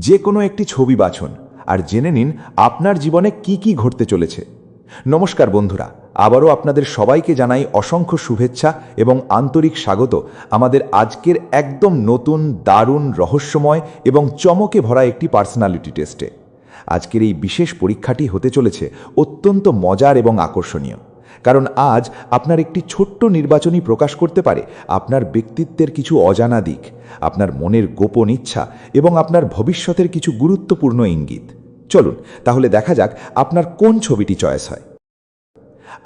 যে কোনো একটি ছবি বাছুন আর জেনে নিন আপনার জীবনে কি কি ঘটতে চলেছে। নমস্কার বন্ধুরা, আবারও আপনাদের সবাইকে জানাই অসংখ্য শুভেচ্ছা এবং আন্তরিক স্বাগত আমাদের আজকের একদম নতুন, দারুণ, রহস্যময় এবং চমকে ভরা একটি পার্সোনালিটি টেস্টে। আজকের এই বিশেষ পরীক্ষাটি হতে চলেছে অত্যন্ত মজার এবং আকর্ষণীয়, কারণ আজ আপনার একটি ছোট্ট নির্বাচনী প্রকাশ করতে পারে আপনার ব্যক্তিত্বের কিছু অজানা দিক, আপনার মনের গোপন ইচ্ছা এবং আপনার ভবিষ্যতের কিছু গুরুত্বপূর্ণ ইঙ্গিত। চলুন তাহলে দেখা যাক আপনার কোন ছবিটি চয়েস হয়।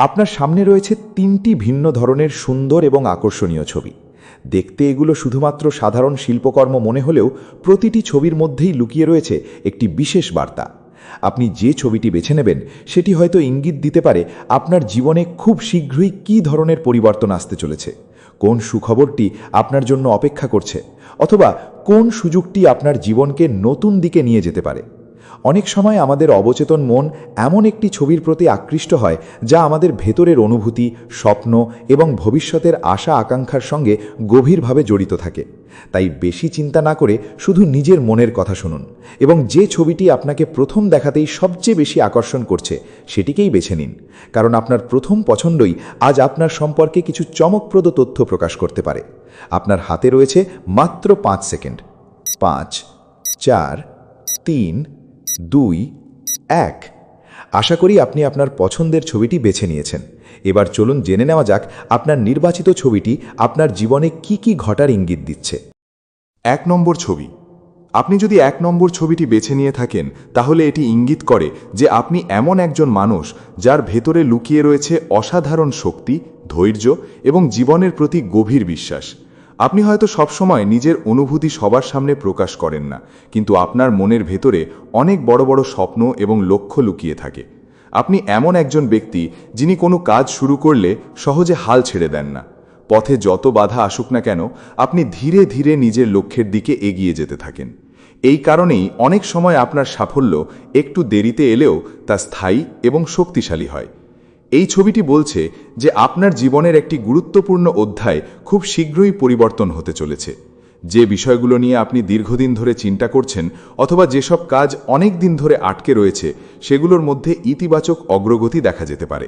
আপনার সামনে রয়েছে তিনটি ভিন্ন ধরনের সুন্দর এবং আকর্ষণীয় ছবি। দেখতে এগুলো শুধুমাত্র সাধারণ শিল্পকর্ম মনে হলেও প্রতিটি ছবির মধ্যেই লুকিয়ে রয়েছে একটি বিশেষ বার্তা। আপনি যে ছবিটি বেছে নেবেন সেটি হয়তো ইঙ্গিত দিতে পারে আপনার জীবনে খুব শীঘ্রই কী ধরনের পরিবর্তন আসতে চলেছে, কোন সুখবরটি আপনার জন্য অপেক্ষা করছে, অথবা কোন সুযোগটি আপনার জীবনকে নতুন দিকে নিয়ে যেতে পারে। অনেক সময় আমাদের অবচেতন মন এমন একটি ছবির প্রতি আকৃষ্ট হয় যা আমাদের ভেতরের অনুভূতি, স্বপ্ন এবং ভবিষ্যতের আশা আকাঙ্ক্ষার সঙ্গে গভীরভাবে জড়িত থাকে। তাই বেশি চিন্তা না করে শুধু নিজের মনের কথা শুনুন এবং যে ছবিটি আপনাকে প্রথম দেখাতেই সবচেয়ে বেশি আকর্ষণ করছে সেটিকেই বেছে নিন, কারণ আপনার প্রথম পছন্দই আজ আপনার সম্পর্কে কিছু চমকপ্রদ তথ্য প্রকাশ করতে পারে। আপনার হাতে রয়েছে মাত্র 5 সেকেন্ড। 5, 4, 3, 2, 1। আশা করি আপনি আপনার পছন্দের ছবিটি বেছে নিয়েছেন। এবার চলুন জেনে নেওয়া যাক আপনার নির্বাচিত ছবিটি আপনার জীবনে কি কি ঘটার ইঙ্গিত দিচ্ছে। 1 নম্বর ছবি। আপনি যদি 1 নম্বর ছবিটি বেছে নিয়ে থাকেন তাহলে এটি ইঙ্গিত করে যে আপনি এমন একজন মানুষ যার ভেতরে লুকিয়ে রয়েছে অসাধারণ শক্তি, ধৈর্য এবং জীবনের প্রতি গভীর বিশ্বাস। আপনি হয়তো সবসময় নিজের অনুভূতি সবার সামনে প্রকাশ করেন না, কিন্তু আপনার মনের ভেতরে অনেক বড় বড় স্বপ্ন এবং লক্ষ্য লুকিয়ে থাকে। আপনি এমন একজন ব্যক্তি যিনি কোনো কাজ শুরু করলে সহজে হাল ছেড়ে দেন না। পথে যত বাধা আসুক না কেন, আপনি ধীরে ধীরে নিজের লক্ষ্যের দিকে এগিয়ে যেতে থাকেন। এই কারণেই অনেক সময় আপনার সাফল্য একটু দেরিতে এলেও তা স্থায়ী এবং শক্তিশালী হয়। এই ছবিটি বলছে যে আপনার জীবনের একটি গুরুত্বপূর্ণ অধ্যায় খুব শীঘ্রই পরিবর্তন হতে চলেছে। যে বিষয়গুলো নিয়ে আপনি দীর্ঘদিন ধরে চিন্তা করছেন অথবা যেসব কাজ অনেক দিন ধরে আটকে রয়েছে সেগুলোর মধ্যে ইতিবাচক অগ্রগতি দেখা যেতে পারে।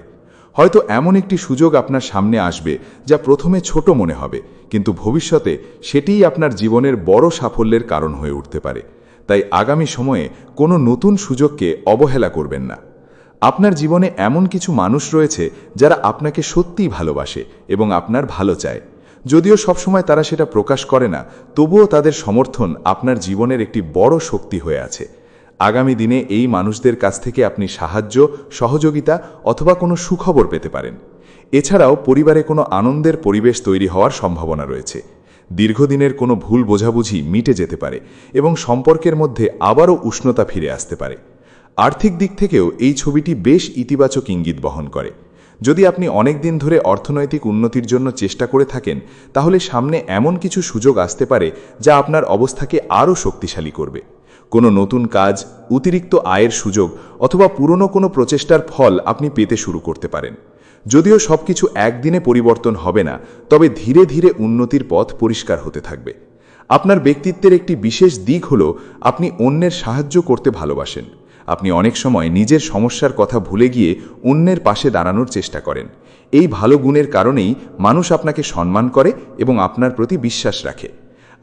হয়তো এমন একটি সুযোগ আপনার সামনে আসবে যা প্রথমে ছোট মনে হবে, কিন্তু ভবিষ্যতে সেটিই আপনার জীবনের বড় সাফল্যের কারণ হয়ে উঠতে পারে। তাই আগামী সময়ে কোনো নতুন সুযোগকে অবহেলা করবেন না। আপনার জীবনে এমন কিছু মানুষ রয়েছে যারা আপনাকে সত্যিই ভালোবাসে এবং আপনার ভালো চায়। যদিও সবসময় তারা সেটা প্রকাশ করে না, তবুও তাদের সমর্থন আপনার জীবনের একটি বড় শক্তি হয়ে আছে। আগামী দিনে এই মানুষদের কাছ থেকে আপনি সাহায্য, সহযোগিতা অথবা কোনো সুখবর পেতে পারেন। এছাড়াও পরিবারে কোনো আনন্দের পরিবেশ তৈরি হওয়ার সম্ভাবনা রয়েছে। দীর্ঘদিনের কোনো ভুল বোঝাবুঝি মিটে যেতে পারে এবং সম্পর্কের মধ্যে আবারও উষ্ণতা ফিরে আসতে পারে। আর্থিক দিক থেকেও এই ছবিটি বেশ ইতিবাচক ইঙ্গিত বহন করে। যদি আপনি অনেক দিন ধরে অর্থনৈতিক উন্নতির জন্য চেষ্টা করে থাকেন, তাহলে সামনে এমন কিছু সুযোগ আসতে পারে যা আপনার অবস্থাকে আরও শক্তিশালী করবে। কোনো নতুন কাজ, অতিরিক্ত আয়ের সুযোগ অথবা পুরনো কোনো প্রচেষ্টার ফল আপনি পেতে শুরু করতে পারেন। যদিও সবকিছু একদিনে পরিবর্তন হবে না, তবে ধীরে ধীরে উন্নতির পথ পরিষ্কার হতে থাকবে। আপনার ব্যক্তিত্বের একটি বিশেষ দিক হল আপনি অন্যের সাহায্য করতে ভালোবাসেন। আপনি অনেক সময় নিজের সমস্যার কথা ভুলে গিয়ে অন্যের পাশে দাঁড়ানোর চেষ্টা করেন। এই ভালো গুণের কারণেই মানুষ আপনাকে সম্মান করে এবং আপনার প্রতি বিশ্বাস রাখে।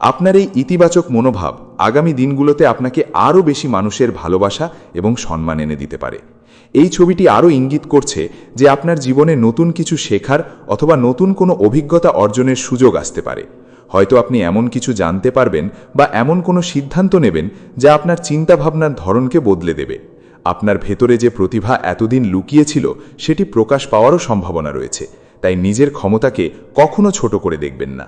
আপনার এই ইতিবাচক মনোভাব আগামী দিনগুলোতে আপনাকে আরও বেশি মানুষের ভালোবাসা এবং সম্মান এনে দিতে পারে। এই ছবিটি আরও ইঙ্গিত করছে যে আপনার জীবনে নতুন কিছু শেখার অথবা নতুন কোনো অভিজ্ঞতা অর্জনের সুযোগ আসতে পারে। হয়তো আপনি এমন কিছু জানতে পারবেন বা এমন কোনো সিদ্ধান্ত নেবেন যা আপনার চিন্তাভাবনার ধরনকে বদলে দেবে। আপনার ভেতরে যে প্রতিভা এতদিন লুকিয়ে ছিল সেটি প্রকাশ পাওয়ারও সম্ভাবনা রয়েছে। তাই নিজের ক্ষমতাকে কখনো ছোট করে দেখবেন না।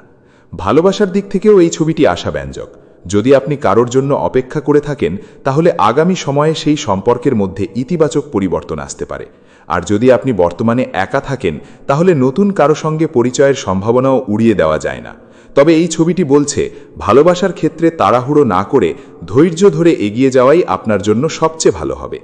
ভালোবাসার দিক থেকেও এই ছবিটি আশাব্যঞ্জক। যদি আপনি কারোর জন্য অপেক্ষা করে থাকেন, তাহলে আগামী সময়ে সেই সম্পর্কের মধ্যে ইতিবাচক পরিবর্তন আসতে পারে। আর যদি আপনি বর্তমানে একা থাকেন, তাহলে নতুন কারো সঙ্গে পরিচয়ের সম্ভাবনাও উড়িয়ে দেওয়া যায় না। তবে এই ছবিটি বলছে ভালোবাসার ক্ষেত্রে তাড়াহুড়ো না করে ধৈর্য ধরে এগিয়ে যাওয়াই আপনার জন্য সবচেয়ে ভালো হবে।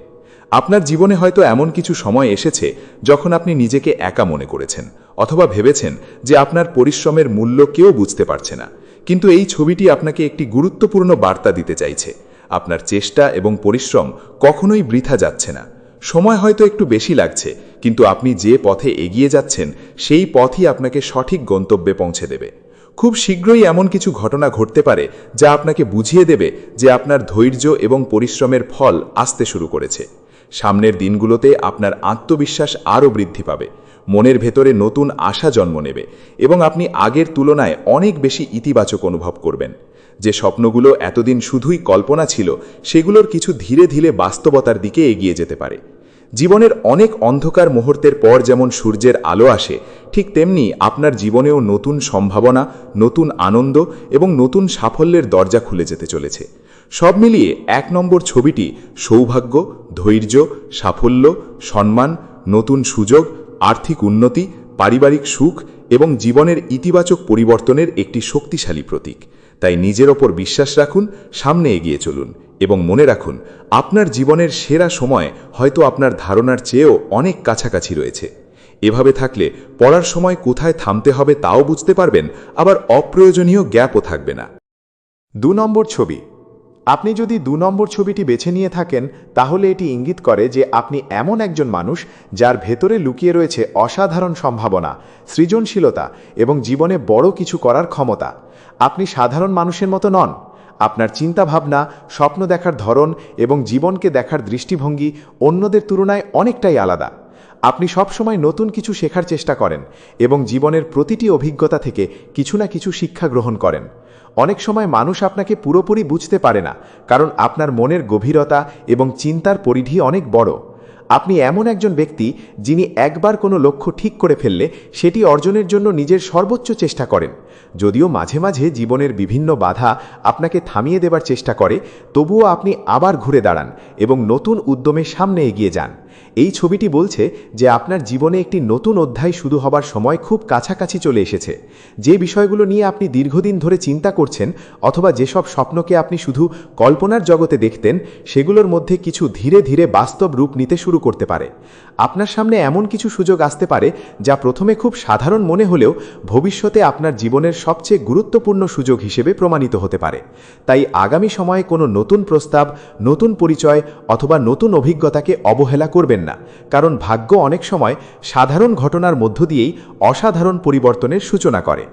আপনার জীবনে হয়তো এমন কিছু সময় এসেছে যখন আপনি নিজেকে একা মনে করেছেন অথবা ভেবেছেন যে আপনার পরিশ্রমের মূল্য কেউ বুঝতে পারছে না। কিন্তু এই ছবিটি আপনাকে একটি গুরুত্বপূর্ণ বার্তা দিতে চাইছে। আপনার চেষ্টা এবং পরিশ্রম কখনোই বৃথা যাচ্ছে না। সময় হয়তো একটু বেশি লাগছে, কিন্তু আপনি যে পথে এগিয়ে যাচ্ছেন সেই পথই আপনাকে সঠিক গন্তব্যে পৌঁছে দেবে। খুব শীঘ্রই এমন কিছু ঘটনা ঘটতে পারে যা আপনাকে বুঝিয়ে দেবে যে আপনার ধৈর্য এবং পরিশ্রমের ফল আসতে শুরু করেছে। সামনের দিনগুলোতে আপনার আত্মবিশ্বাস আরও বৃদ্ধি পাবে, মনের ভেতরে নতুন আশা জন্ম নেবে এবং আপনি আগের তুলনায় অনেক বেশি ইতিবাচক অনুভব করবেন। যে স্বপ্নগুলো এতদিন শুধুই কল্পনা ছিল, সেগুলোর কিছু ধীরে ধীরে বাস্তবতার দিকে এগিয়ে যেতে পারে। জীবনের অনেক অন্ধকার মুহূর্তের পর যেমন সূর্যের আলো আসে, ঠিক তেমনি আপনার জীবনেও নতুন সম্ভাবনা, নতুন আনন্দ এবং নতুন সাফল্যের দরজা খুলে যেতে চলেছে। সব মিলিয়ে 1 নম্বর ছবিটি সৌভাগ্য, ধৈর্য, সাফল্য, সম্মান, নতুন সুযোগ, আর্থিক উন্নতি, পারিবারিক সুখ এবং জীবনের ইতিবাচক পরিবর্তনের একটি শক্তিশালী প্রতীক। তাই নিজের ওপর বিশ্বাস রাখুন, সামনে এগিয়ে চলুন এবং মনে রাখুন, আপনার জীবনের সেরা সময় হয়তো আপনার ধারণার চেয়েও অনেক কাছাকাছি রয়েছে। এভাবে থাকলে পড়ার সময় কোথায় থামতে হবে তাও বুঝতে পারবেন, আবার অপ্রয়োজনীয় গ্যাপও থাকবে না। 2 নম্বর ছবি। আপনি যদি 2 নম্বর ছবিটি বেছে নিয়ে থাকেন, তাহলে এটি ইঙ্গিত করে যে আপনি এমন একজন মানুষ যার ভেতরে লুকিয়ে রয়েছে অসাধারণ সম্ভাবনা, সৃজনশীলতা এবং জীবনে বড় কিছু করার ক্ষমতা। আপনি সাধারণ মানুষের মতো নন। আপনার চিন্তাভাবনা, স্বপ্ন দেখার ধরন এবং জীবনকে দেখার দৃষ্টিভঙ্গি অন্যদের তুলনায় অনেকটাই আলাদা। আপনি সবসময় নতুন কিছু শেখার চেষ্টা করেন এবং জীবনের প্রতিটি অভিজ্ঞতা থেকে কিছু না কিছু শিক্ষা গ্রহণ করেন। অনেক সময় মানুষ আপনাকে পুরোপুরি বুঝতে পারে না, কারণ আপনার মনের গভীরতা এবং চিন্তার পরিধি অনেক বড়। আপনি এমন একজন ব্যক্তি যিনি একবার কোনো লক্ষ্য ঠিক করে ফেললে সেটি অর্জনের জন্য নিজের সর্বোচ্চ চেষ্টা করেন। যদিও মাঝে মাঝে জীবনের বিভিন্ন বাধা আপনাকে থামিয়ে দেবার চেষ্টা করে, তবুও আপনি আবার ঘুরে দাঁড়ান এবং নতুন উদ্যমে সামনে এগিয়ে যান। এই ছবিটি বলছে যে আপনার জীবনে একটি নতুন অধ্যায় শুরু হবার সময় খুব কাছাকাছি চলে এসেছে। যে বিষয়গুলো নিয়ে আপনি দীর্ঘদিন ধরে চিন্তা করছেন অথবা যেসব স্বপ্নকে আপনি শুধু কল্পনার জগতে দেখতেন, সেগুলোর মধ্যে কিছু ধীরে ধীরে বাস্তব রূপ নিতে শুরু করতে পারে। আপনার সামনে এমন কিছু সুযোগ আসতে পারে যা প্রথমে খুব সাধারণ মনে হলেও ভবিষ্যতে আপনার জীবনের সবচেয়ে গুরুত্বপূর্ণ সুযোগ হিসেবে প্রমাণিত হতে পারে। তাই আগামী সময়ে কোনো নতুন প্রস্তাব, নতুন পরিচয় অথবা নতুন অভিজ্ঞতাকে অবহেলা করবেন না, কারণ ভাগ্য অনেক সময় সাধারণ ঘটনার মধ্য দিয়েই অসাধারণ পরিবর্তনের সূচনা করে।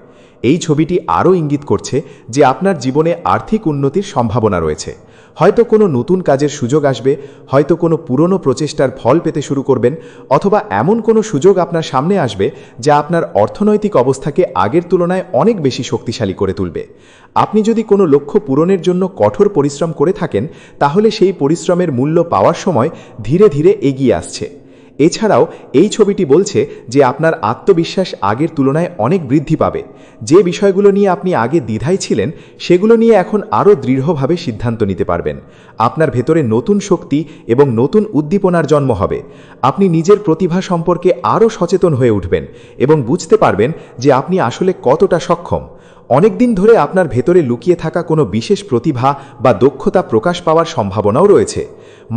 এই ছবিটি আরও ইঙ্গিত করছে যে আপনার জীবনে আর্থিক উন্নতির সম্ভাবনা রয়েছে। হয়তো কোনো নতুন কাজের সুযোগ আসবে, হয়তো কোনো পুরনো প্রচেষ্টার ফল পেতে শুরু করবেন, অথবা এমন কোনো সুযোগ আপনার সামনে আসবে যা আপনার অর্থনৈতিক অবস্থাকে আগের তুলনায় অনেক বেশি শক্তিশালী করে তুলবে। আপনি যদি কোনো লক্ষ্য পূরণের জন্য কঠোর পরিশ্রম করে থাকেন, তাহলে সেই পরিশ্রমের মূল্য পাওয়ার সময় ধীরে ধীরে এগিয়ে আসছে। এছাড়াও এই ছবিটি বলছে যে আপনার আত্মবিশ্বাস আগের তুলনায় অনেক বৃদ্ধি পাবে। যে বিষয়গুলো নিয়ে আপনি আগে দ্বিধায় ছিলেন, সেগুলো নিয়ে এখন আরও দৃঢ়ভাবে সিদ্ধান্ত নিতে পারবেন। আপনার ভেতরে নতুন শক্তি এবং নতুন উদ্দীপনার জন্ম হবে। আপনি নিজের প্রতিভা সম্পর্কে আরও সচেতন হয়ে উঠবেন এবং বুঝতে পারবেন যে আপনি আসলে কতটা সক্ষম। অনেক দিন ধরে আপনার ভেতরে লুকিয়ে থাকা কোনো বিশেষ প্রতিভা বা দক্ষতা প্রকাশ পাওয়ার সম্ভাবনাও রয়েছে।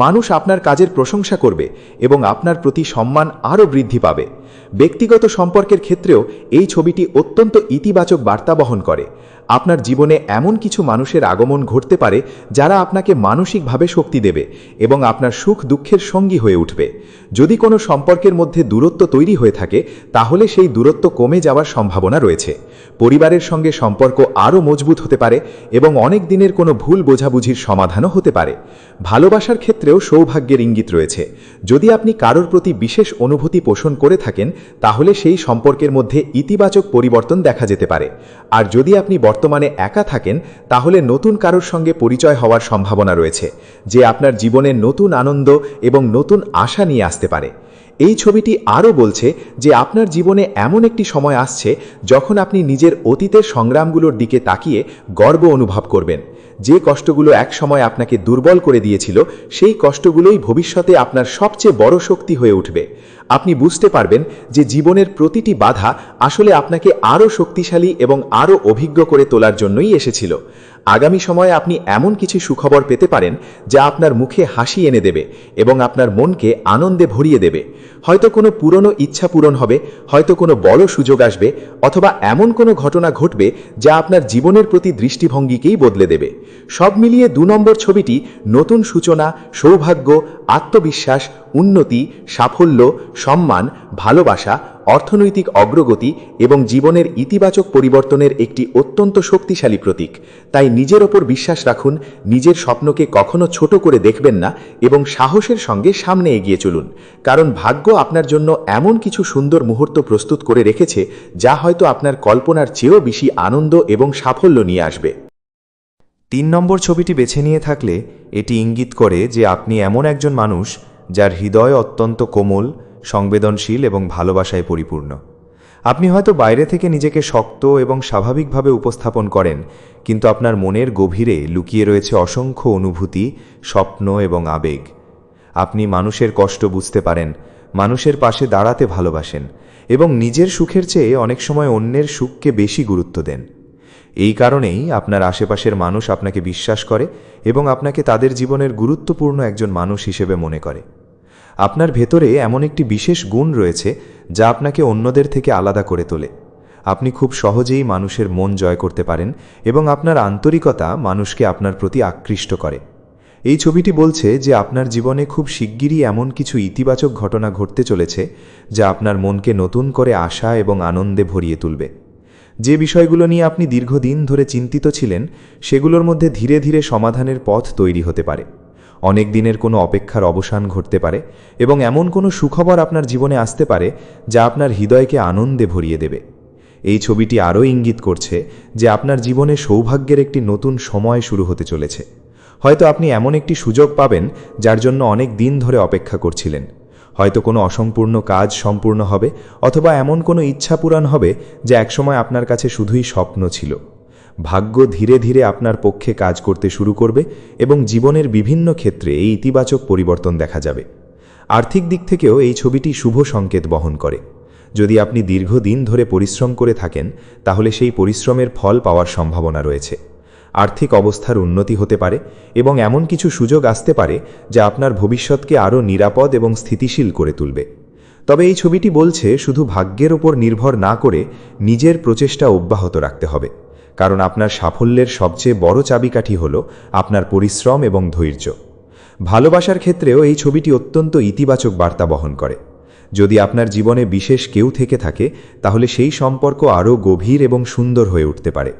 মানুষ আপনার কাজের প্রশংসা করবে এবং আপনার প্রতি সম্মান আরও বৃদ্ধি পাবে। ব্যক্তিগত সম্পর্কের ক্ষেত্রেও এই ছবিটি অত্যন্ত ইতিবাচক বার্তা বহন করে। আপনার জীবনে এমন কিছু মানুষের আগমন ঘটতে পারে যারা আপনাকে মানসিকভাবে শক্তি দেবে এবং আপনার সুখ দুঃখের সঙ্গী হয়ে উঠবে। যদি কোনো সম্পর্কের মধ্যে দূরত্ব তৈরি হয়ে থাকে, তাহলে সেই দূরত্ব কমে যাওয়ার সম্ভাবনা রয়েছে। পরিবারের সঙ্গে সম্পর্ক আরও মজবুত হতে পারে এবং অনেক দিনের কোনো ভুল বোঝাবুঝির সমাধানও হতে পারে। ভালোবাসার ক্ষেত্রেও সৌভাগ্যের ইঙ্গিত রয়েছে। যদি আপনি কারোর প্রতি বিশেষ অনুভূতি পোষণ করে থাকেন, তাহলে সেই সম্পর্কের মধ্যে ইতিবাচক পরিবর্তন দেখা যেতে পারে। আর যদি আপনি বর্তমানে একা থাকেন, তাহলে নতুন কারোর সঙ্গে পরিচয় হওয়ার সম্ভাবনা রয়েছে, যে আপনার জীবনে নতুন আনন্দ এবং নতুন আশা নিয়ে আসতে পারে। এই ছবিটি আরও বলছে যে আপনার জীবনে এমন একটি সময় আসছে যখন আপনি নিজের অতীতের সংগ্রামগুলোর দিকে তাকিয়ে গর্ব অনুভব করবেন। যে কষ্টগুলো একসময় আপনাকে দুর্বল করে দিয়েছিল, সেই কষ্টগুলোই ভবিষ্যতে আপনার সবচেয়ে বড় শক্তি হয়ে উঠবে। আপনি বুঝতে পারবেন যে জীবনের প্রতিটি বাধা আসলে আপনাকে আরও শক্তিশালী এবং আরও অভিজ্ঞ করে তোলার জন্যই এসেছিল। আগামী সময়ে আপনি এমন কিছু সুখবর পেতে পারেন যা আপনার মুখে হাসি এনে দেবে এবং আপনার মনকে আনন্দে ভরিয়ে দেবে। হয়তো কোনো পুরনো ইচ্ছা পূরণ হবে, হয়তো কোনো বড় সুযোগ আসবে, অথবা এমন কোনো ঘটনা ঘটবে যা আপনার জীবনের প্রতি দৃষ্টিভঙ্গিকেই বদলে দেবে। সব মিলিয়ে 2 নম্বর ছবিটি নতুন সূচনা, সৌভাগ্য, আত্মবিশ্বাস, উন্নতি, সাফল্য, সম্মান, ভালোবাসা, অর্থনৈতিক অগ্রগতি এবং জীবনের ইতিবাচক পরিবর্তনের একটি অত্যন্ত শক্তিশালী প্রতীক। তাই নিজের ওপর বিশ্বাস রাখুন, নিজের স্বপ্নকে কখনো ছোট করে দেখবেন না এবং সাহসের সঙ্গে সামনে এগিয়ে চলুন, কারণ ভাগ্য আপনার জন্য এমন কিছু সুন্দর মুহূর্ত প্রস্তুত করে রেখেছে যা হয়তো আপনার কল্পনার চেয়েও বেশি আনন্দ এবং সাফল্য নিয়ে আসবে। 3 নম্বর ছবিটি বেছে নিয়ে থাকলে এটি ইঙ্গিত করে যে আপনি এমন একজন মানুষ যার হৃদয় অত্যন্ত কোমল, সংবেদনশীল এবং ভালোবাসায় পরিপূর্ণ। আপনি হয়তো বাইরে থেকে নিজেকে শক্ত এবং স্বাভাবিকভাবে উপস্থাপন করেন, কিন্তু আপনার মনের গভীরে লুকিয়ে রয়েছে অসংখ্য অনুভূতি, স্বপ্ন এবং আবেগ। আপনি মানুষের কষ্ট বুঝতে পারেন, মানুষের পাশে দাঁড়াতে ভালোবাসেন এবং নিজের সুখের চেয়ে অনেক সময় অন্যের সুখকে বেশি গুরুত্ব দেন। এই কারণেই আপনার আশেপাশের মানুষ আপনাকে বিশ্বাস করে এবং আপনাকে তাদের জীবনের গুরুত্বপূর্ণ একজন মানুষ হিসেবে মনে করে। আপনার ভেতরে এমন একটি বিশেষ গুণ রয়েছে যা আপনাকে অন্যদের থেকে আলাদা করে তোলে। আপনি খুব সহজেই মানুষের মন জয় করতে পারেন এবং আপনার আন্তরিকতা মানুষকে আপনার প্রতি আকৃষ্ট করে। এই ছবিটি বলছে যে আপনার জীবনে খুব শিগগিরই এমন কিছু ইতিবাচক ঘটনা ঘটতে চলেছে যা আপনার মনকে নতুন করে আশা এবং আনন্দে ভরিয়ে তুলবে। যে বিষয়গুলো নিয়ে আপনি দীর্ঘদিন ধরে চিন্তিত ছিলেন, সেগুলোর মধ্যে ধীরে ধীরে সমাধানের পথ তৈরি হতে পারে। অনেক দিনের কোনো অপেক্ষার অবসান ঘটতে পারে এবং এমন কোনো সুখবর আপনার জীবনে আসতে পারে যা আপনার হৃদয়কে আনন্দে ভরিয়ে দেবে। এই ছবিটি আরও ইঙ্গিত করছে যে আপনার জীবনে সৌভাগ্যের একটি নতুন সময় শুরু হতে চলেছে। হয়তো আপনি এমন একটি সুযোগ পাবেন যার জন্য অনেক দিন ধরে অপেক্ষা করছিলেন। হয়তো কোনো অসম্পূর্ণ কাজ সম্পূর্ণ হবে, অথবা এমন কোনো ইচ্ছা পূরণ হবে যা একসময় আপনার কাছে শুধুই স্বপ্ন ছিল। ভাগ্য ধীরে ধীরে আপনার পক্ষে কাজ করতে শুরু করবে এবং জীবনের বিভিন্ন ক্ষেত্রে এই ইতিবাচক পরিবর্তন দেখা যাবে। আর্থিক দিক থেকেও এই ছবিটি শুভ সংকেত বহন করে। যদি আপনি দীর্ঘদিন ধরে পরিশ্রম করে থাকেন, তাহলে সেই পরিশ্রমের ফল পাওয়ার সম্ভাবনা রয়েছে। আর্থিক অবস্থার উন্নতি হতে পারে এবং এমন কিছু সুযোগ আসতে পারে যা আপনার ভবিষ্যৎকে আরও নিরাপদ এবং স্থিতিশীল করে তুলবে। তবে এই ছবিটি বলছে শুধু ভাগ্যের ওপর নির্ভর না করে নিজের প্রচেষ্টা অব্যাহত রাখতে হবে, কারণ আপনার সাফল্যের সবচেয়ে বড় চাবিকাঠি হল আপনার পরিশ্রম এবং ধৈর্য। ভালোবাসার ক্ষেত্রেও এই ছবিটি অত্যন্ত ইতিবাচক বার্তা বহন করে। যদি আপনার জীবনে বিশেষ কেউ থেকে থাকে, তাহলে সেই সম্পর্ক আরও গভীর এবং সুন্দর হয়ে উঠতে পারে।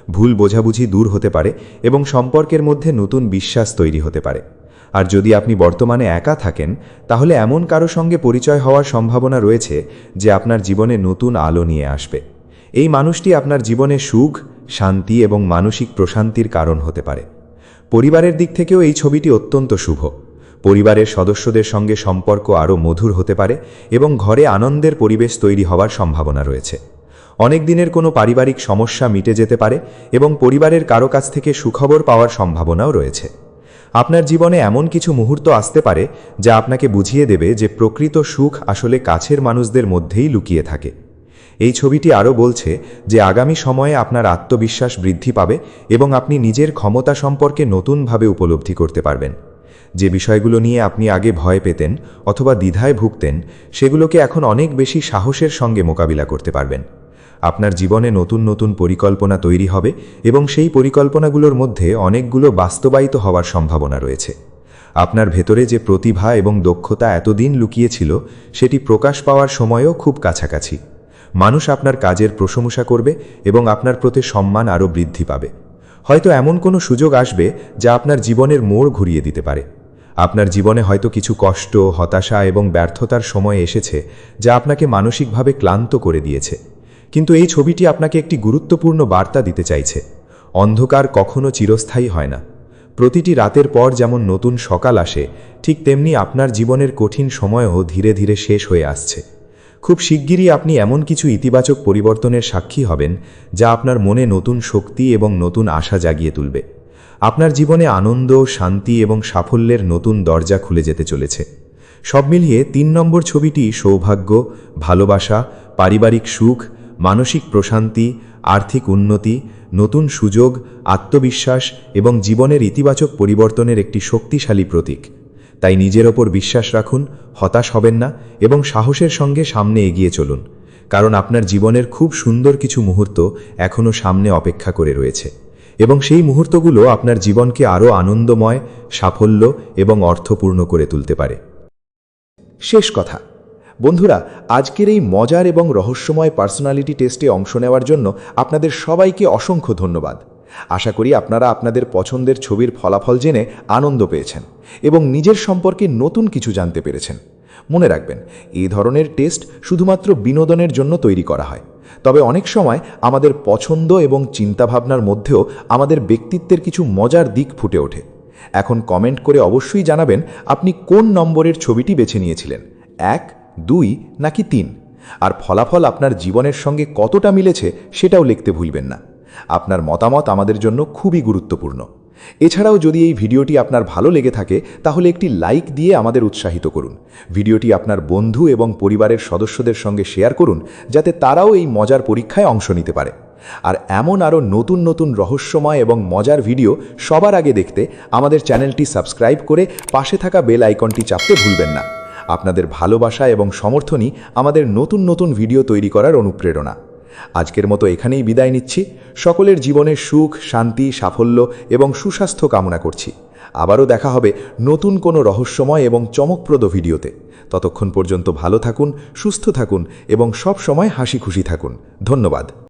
ভুল বোঝাবুঝি দূর হতে পারে এবং সম্পর্কের মধ্যে নতুন বিশ্বাস তৈরি হতে পারে। আর যদি আপনি বর্তমানে একা থাকেন, তাহলে এমন কারো সঙ্গে পরিচয় হওয়ার সম্ভাবনা রয়েছে যে আপনার জীবনে নতুন আলো নিয়ে আসবে। এই মানুষটি আপনার জীবনে সুখ, শান্তি এবং মানসিক প্রশান্তির কারণ হতে পারে। পরিবারের দিক থেকেও এই ছবিটি অত্যন্ত শুভ। পরিবারের সদস্যদের সঙ্গে সম্পর্ক আরও মধুর হতে পারে এবং ঘরে আনন্দের পরিবেশ তৈরি হওয়ার সম্ভাবনা রয়েছে। অনেক দিনের কোনো পারিবারিক সমস্যা মিটে যেতে পারে এবং পরিবারের কারো কাছ থেকে সুখবর পাওয়ার সম্ভাবনাও রয়েছে। আপনার জীবনে এমন কিছু মুহূর্ত আসতে পারে যা আপনাকে বুঝিয়ে দেবে যে প্রকৃত সুখ আসলে কাছের মানুষদের মধ্যেই লুকিয়ে থাকে। এই ছবিটি আরও বলছে যে আগামী সময়ে আপনার আত্মবিশ্বাস বৃদ্ধি পাবে এবং আপনি নিজের ক্ষমতা সম্পর্কে নতুনভাবে উপলব্ধি করতে পারবেন। যে বিষয়গুলো নিয়ে আপনি আগে ভয় পেতেন অথবা দ্বিধায় ভুগতেন, সেগুলোকে এখন অনেক বেশি সাহসের সঙ্গে মোকাবিলা করতে পারবেন। আপনার জীবনে নতুন নতুন পরিকল্পনা তৈরি হবে এবং সেই পরিকল্পনাগুলোর মধ্যে অনেকগুলো বাস্তবায়িত হওয়ার সম্ভাবনা রয়েছে। আপনার ভেতরে যে প্রতিভা এবং দক্ষতা এতদিন লুকিয়েছিল, সেটি প্রকাশ পাওয়ার সময়ও খুব কাছাকাছি। মানুষ আপনার কাজের প্রশংসা করবে এবং আপনার প্রতি সম্মান আরও বৃদ্ধি পাবে। হয়তো এমন কোনো সুযোগ আসবে যা আপনার জীবনের মোড় ঘুরিয়ে দিতে পারে। আপনার জীবনে হয়তো কিছু কষ্ট, হতাশা এবং ব্যর্থতার সময় এসেছে যা আপনাকে মানসিকভাবে ক্লান্ত করে দিয়েছে। কিন্তু এই ছবিটি আপনাকে একটি গুরুত্বপূর্ণ বার্তা দিতে চাইছে। অন্ধকার কখনো চিরস্থায়ী হয় না। প্রতিটি রাতের পর যেমন নতুন সকাল আসে, ঠিক তেমনি আপনার জীবনের কঠিন সময়ও ধীরে ধীরে শেষ হয়ে আসছে। খুব শিগগিরই আপনি এমন কিছু ইতিবাচক পরিবর্তনের সাক্ষী হবেন যা আপনার মনে নতুন শক্তি এবং নতুন আশা জাগিয়ে তুলবে। আপনার জীবনে আনন্দ, শান্তি এবং সাফল্যের নতুন দরজা খুলে যেতে চলেছে। সব মিলিয়ে 3 নম্বর ছবিটি সৌভাগ্য, ভালোবাসা, পারিবারিক সুখ, মানসিক প্রশান্তি, আর্থিক উন্নতি, নতুন সুযোগ, আত্মবিশ্বাস এবং জীবনের ইতিবাচক পরিবর্তনের একটি শক্তিশালী প্রতীক। তাই নিজের ওপর বিশ্বাস রাখুন, হতাশ হবেন না এবং সাহসের সঙ্গে সামনে এগিয়ে চলুন, কারণ আপনার জীবনের খুব সুন্দর কিছু মুহূর্ত এখনও সামনে অপেক্ষা করে রয়েছে এবং সেই মুহূর্তগুলো আপনার জীবনকে আরও আনন্দময়, সাফল্য এবং অর্থপূর্ণ করে তুলতে পারে। শেষ কথা বন্ধুরা, আজকের এই মজার এবং রহস্যময় পার্সোনালিটি টেস্টে অংশ নেওয়ার জন্য আপনাদের সবাইকে অসংখ্য ধন্যবাদ। আশা করি আপনারা আপনাদের পছন্দের ছবির ফলাফল জেনে আনন্দ পেয়েছেন এবং নিজের সম্পর্কে নতুন কিছু জানতে পেরেছেন। মনে রাখবেন, এই ধরনের টেস্ট শুধুমাত্র বিনোদনের জন্য তৈরি করা হয়, তবে অনেক সময় আমাদের পছন্দ এবং চিন্তাভাবনার মধ্যেও আমাদের ব্যক্তিত্বের কিছু মজার দিক ফুটে ওঠে। এখন কমেন্ট করে অবশ্যই জানাবেন আপনি কোন নম্বরের ছবিটি বেছে নিয়েছিলেন, 1, 2 নাকি 3, আর ফলাফল আপনার জীবনের সঙ্গে কতটা মিলেছে সেটাও লিখতে ভুলবেন না। আপনার মতামত আমাদের জন্য খুবই গুরুত্বপূর্ণ। এছাড়াও যদি এই ভিডিওটি আপনার ভালো লেগে থাকে তাহলে একটি লাইক দিয়ে আমাদের উৎসাহিত করুন। ভিডিওটি আপনার বন্ধু এবং পরিবারের সদস্যদের সঙ্গে শেয়ার করুন, যাতে তারাও এই মজার পরীক্ষায় অংশ নিতে পারে। আর এমন আরও নতুন নতুন রহস্যময় এবং মজার ভিডিও সবার আগে দেখতে আমাদের চ্যানেলটি সাবস্ক্রাইব করে পাশে থাকা বেল আইকনটি চাপতে ভুলবেন না। আপনাদের ভালোবাসা এবং সমর্থনই আমাদের নতুন নতুন ভিডিও তৈরি করার অনুপ্রেরণা। আজকের মতো এখানেই বিদায় নিচ্ছি। সকলের জীবনে সুখ, শান্তি, সাফল্য এবং সুস্বাস্থ্য কামনা করছি। আবারও দেখা হবে নতুন কোনো রহস্যময় এবং চমকপ্রদ ভিডিওতে। ততক্ষণ পর্যন্ত ভালো থাকুন, সুস্থ থাকুন এবং সব সময় হাসি খুশি থাকুন। ধন্যবাদ।